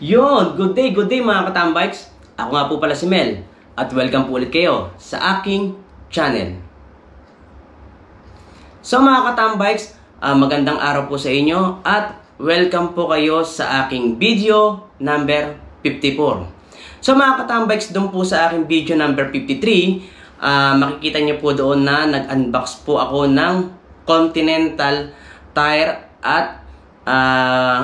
Good day mga katambikes. Ako nga po pala si Mel at welcome po ulit kayo sa aking channel. So mga katambikes, magandang araw po sa inyo at welcome po kayo sa aking video number 54. So mga katambikes, doon po sa aking video number 53, makikita niyo po doon na nag-unbox po ako ng Continental tire at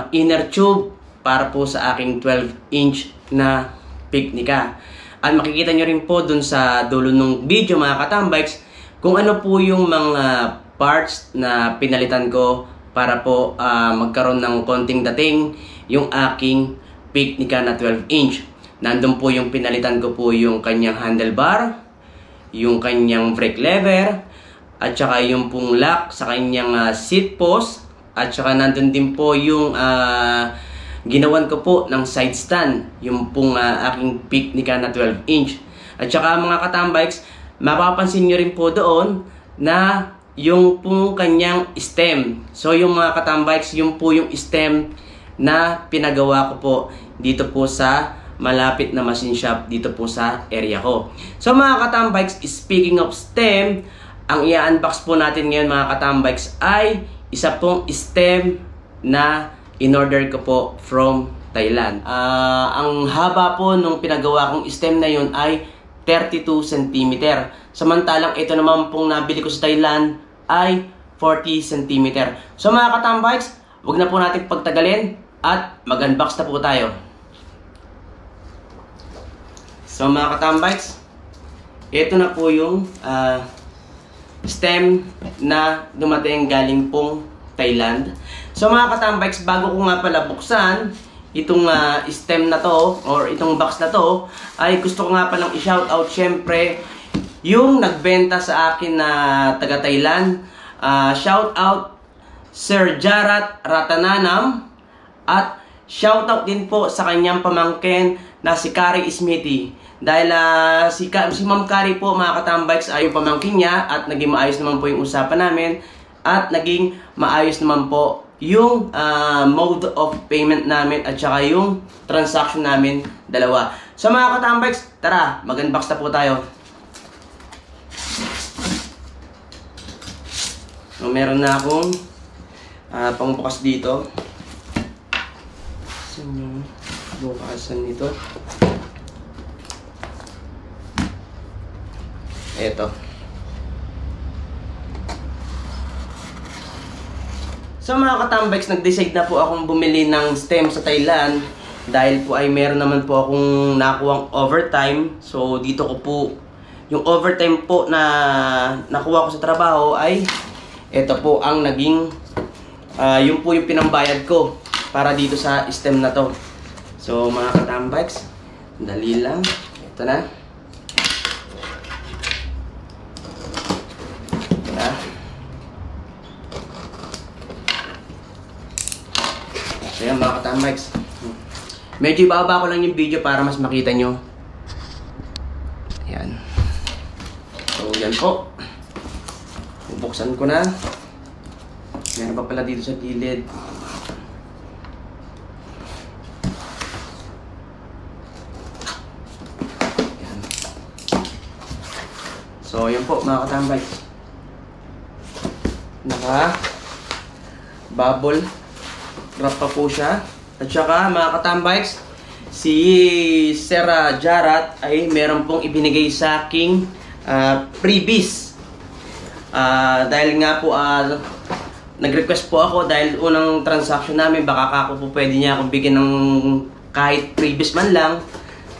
inner tube para po sa aking 12-inch na Picnica. At makikita nyo rin po dun sa dulo ng video mga katambikes kung ano po yung mga parts na pinalitan ko para po magkaroon ng konting dating yung aking Picnica na 12-inch. Nandun po yung pinalitan ko po yung kanyang handlebar, yung kanyang brake lever, at saka yung pong lock sa kanyang seat post, at saka nandun din po yung ginawan ko po ng side stand, yung pong aking Picnica na 12-inch. At saka mga katambikes, mapapansin nyo rin po doon na yung pong kanyang stem. So yung mga katambikes, yung po yung stem na pinagawa ko po dito po sa malapit na machine shop dito po sa area ko. So mga katambikes, speaking of stem, ang i-unbox po natin ngayon mga katambikes ay isa pong stem na in-order ko po from Thailand. Ang haba po nung pinagawa kong stem na yun ay 32 cm. Samantalang ito naman pong nabili ko sa Thailand ay 40 cm. So mga katambikes, wag na po natin pagtagalin at mag-unbox na po tayo. So mga katambikes, ito na po yung stem na dumating galing pong Thailand. So mga katambikes, bago ko nga pala buksan itong stem na to or itong box na to, ay gusto ko nga palang i-shoutout syempre yung nagbenta sa akin na taga Thailand. Shoutout Sir Jarat Ratananam at shoutout din po sa kanyang pamangkin na si Kari Smithy. Dahil si Ma'am Kari po mga katambikes ay yung pamangkin niya at naging maayos naman po yung usapan namin at naging maayos naman po yung mode of payment namin at saka yung transaction namin dalawa. So mga katambikes, tara, mag-unbox na po tayo. So meron na akong pangbukas dito. Saan yung bukasan nito? Eto. So mga katambikes, nag-decide na po akong bumili ng stem sa Thailand dahil po ay meron naman po akong nakuhang overtime. So dito ko po, yung overtime po na nakuha ko sa trabaho ay ito po ang naging, yun po yung pinambayad ko para dito sa stem na to. So mga katambikes, dali lang. Ito na. Ayan mga katambikes, medyo ibaba ko lang yung video para mas makita nyo. Ayan. So yan po, bubuksan ko na. Meron pa pala dito sa gilid. Ayan. So yan po mga katambikes, naka bubble wrap pa po siya. At saka mga katambikes, si Sir Jarat ay meron pong ibinigay sa aking freebies. Dahil nga po nag-request po ako dahil unang transaction namin, baka ako po pwede niya akong bigyan ng kahit freebies man lang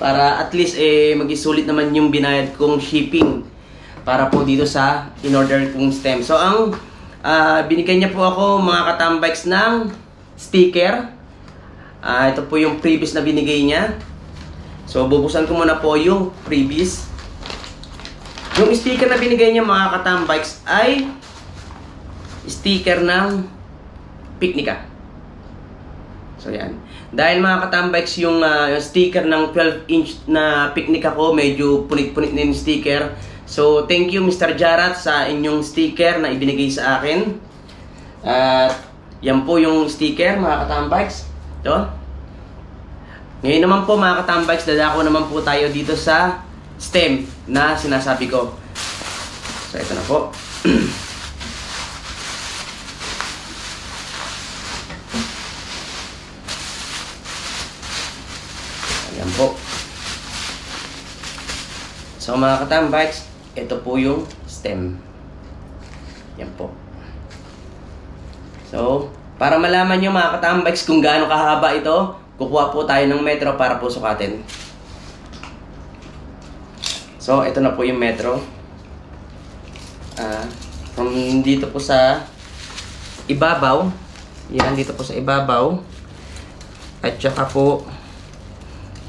para at least mag-isulit naman yung binayad kong shipping para po dito sa in-order kong stem. So ang binigyan niya po ako mga katambikes ng sticker. Ito po yung previous na binigay niya. So bubuksan ko muna po yung previous. Yung sticker na binigay niya mga katambikes ay sticker ng Picnica. So yan. Dahil mga katambikes, yung sticker ng 12-inch na Picnica ko, medyo punit-punit na yung sticker. So thank you Mr. Jarat sa inyong sticker na ibinigay sa akin. At yan po yung sticker mga katambikes. Ito. Ngayon naman po mga katambikes, dadako naman po tayo dito sa stem na sinasabi ko. So ito na po. Ayan po. So mga katambikes, ito po yung stem. Yan po. So, para malaman nyo mga katambikes kung gaano kahaba ito, kukuha po tayo ng metro para po sukatin. So, ito na po yung metro. From dito po sa ibabaw. Yan, dito po sa ibabaw. At saka po,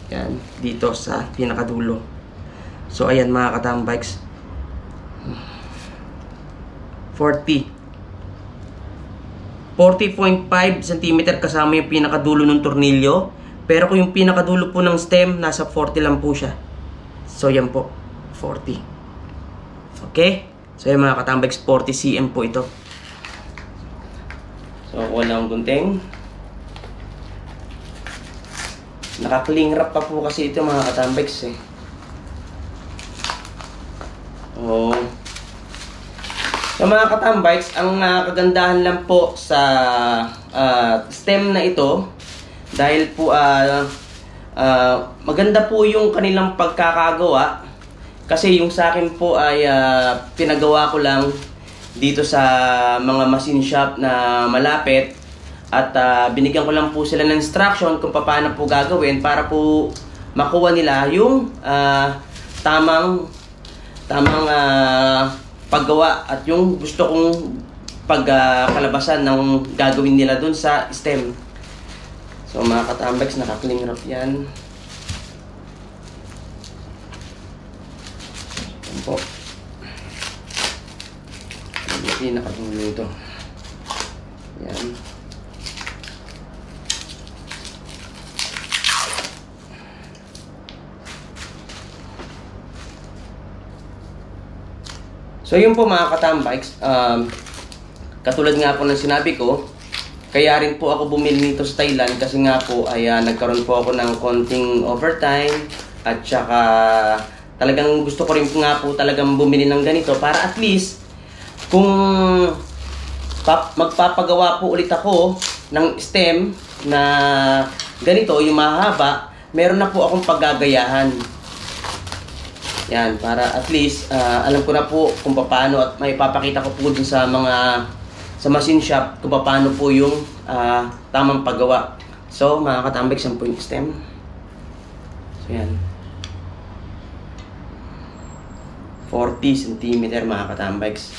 yan, dito sa pinakadulo. So, ayan mga katambikes. 40.5 cm kasama yung pinakadulo ng tornilyo. Pero kung yung pinakadulo po ng stem, nasa 40 lang po siya. So yan po, 40. Okay? So yan mga katambikes, 40 cm po ito. So kuha lang ang gunting. Naka-cling wrap pa po kasi ito mga katambikes eh. Oh. So mga katambikes, ang kagandahan lang po sa stem na ito, dahil po maganda po yung kanilang pagkakagawa. Kasi yung sa akin po ay pinagawa ko lang dito sa mga machine shop na malapit. At binigyan ko lang po sila ng instruction kung paano po gagawin para po makuha nila yung tamang paggawa at yung gusto kong pagkalabasan ng gagawin nila dun sa stem. So mga katambikes, naka-cling wrap yan. Yan po. Hindi nakadulo ito. Yan. So yun po mga katambikes, katulad nga po ng sinabi ko, kaya rin po ako bumili nito sa Thailand kasi nga po ay nagkaroon po ako ng konting overtime at saka talagang gusto ko rin nga po talagang bumili ng ganito para at least kung magpapagawa po ulit ako ng stem na ganito, yung mahaba, meron na po akong paggagayahan. Yan, para at least alam ko na po kung paano at may papakita ko po dun sa mga sa machine shop kung paano po yung tamang paggawa. So, mga katambikes, yan po yung stem. So, yan. 40 cm mga katambikes.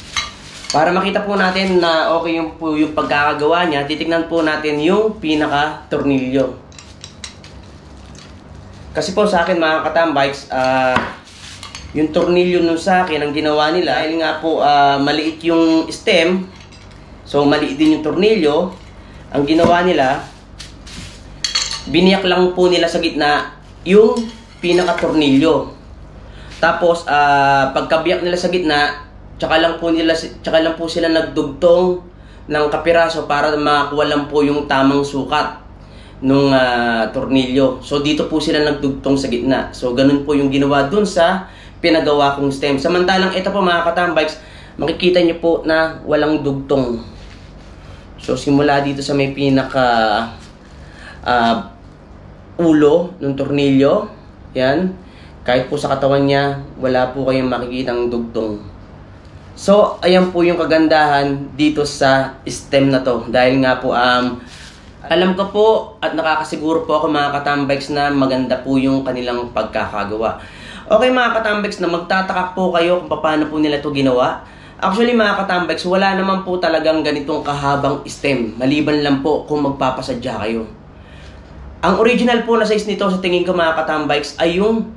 Para makita po natin na okay yung po yung pagkakagawa niya, titignan po natin yung pinaka-tornilyo. Kasi po sa akin mga katambikes, yung tornilyo nun sa akin, ang ginawa nila, ay nga po maliit yung stem. So maliit din yung tornilyo. Ang ginawa nila, biniyak lang po nila sa gitna yung pinaka-tornilyo. Tapos pagkabiyak nila sa gitna, tsaka lang po sila nagdugtong ng kapiraso para makakuha lang po yung tamang sukat nung tornilyo. So dito po sila nagdugtong sa gitna. So ganun po yung ginawa dun sa pinagawa kong stem. Samantalang ito po mga katambikes, makikita nyo po na walang dugtong. So simula dito sa may pinaka ulo ng tornilyo, yan, kahit po sa katawan niya, wala po kayong makikitang dugtong. So ayan po yung kagandahan dito sa stem na to. Dahil nga po alam ko po at nakakasiguro po ako mga katambikes na maganda po yung kanilang pagkakagawa. Okay mga katambikes, na magtataka po kayo kung paano po nila ito ginawa. Actually mga katambikes, wala naman po talagang ganitong kahabang stem. Maliban lang po kung magpapasadya kayo. Ang original po na size nito sa tingin ko mga katambikes ay yung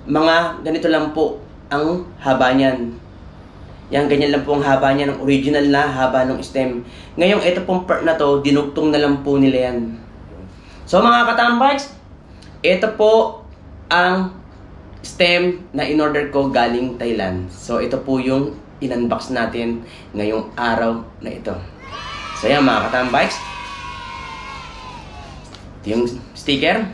mga ganito lang po ang haba niyan. Yan, ganyan lang po ang haba niya ng original na haba ng stem. Ngayon, ito pong part na to, dinugtong na lang po nila yan. So mga katambikes, ito po ang stem na in-order ko galing Thailand. So ito po yung in-unbox natin ngayong araw na ito. So yan mga katambikes, ito yung sticker.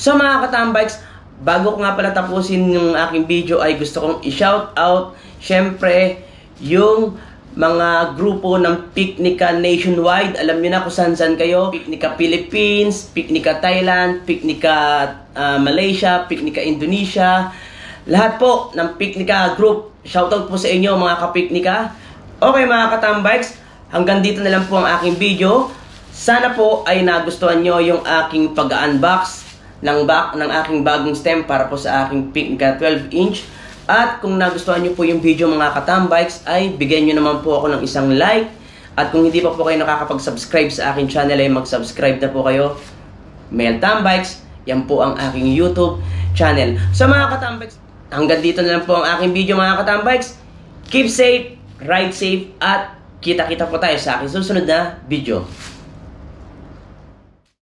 So mga katambikes, bago ko nga pala tapusin yung aking video ay gusto kong i-shout out syempre yung mga grupo ng Piknika Nationwide. Alam nyo na kung saan kayo. Piknika Philippines, Piknika Thailand, Piknika Malaysia, Piknika Indonesia. Lahat po ng Piknika group. Shoutout po sa inyo mga kapiknika. Okay mga katambikes, hanggang dito na lang po ang aking video. Sana po ay nagustuhan nyo yung aking pag-unbox ng aking bagong stem para po sa aking Piknika 12-inch. At kung nagustuhan nyo po yung video mga katambikes, ay bigyan nyo naman po ako ng isang like. At kung hindi pa po kayo nakakapag-subscribe sa aking channel, ay mag-subscribe na po kayo. Mel Tambikes, yan po ang aking YouTube channel. So mga katambikes, hanggang dito na lang po ang aking video mga katambikes. Keep safe, ride safe, at kita-kita po tayo sa aking susunod na video.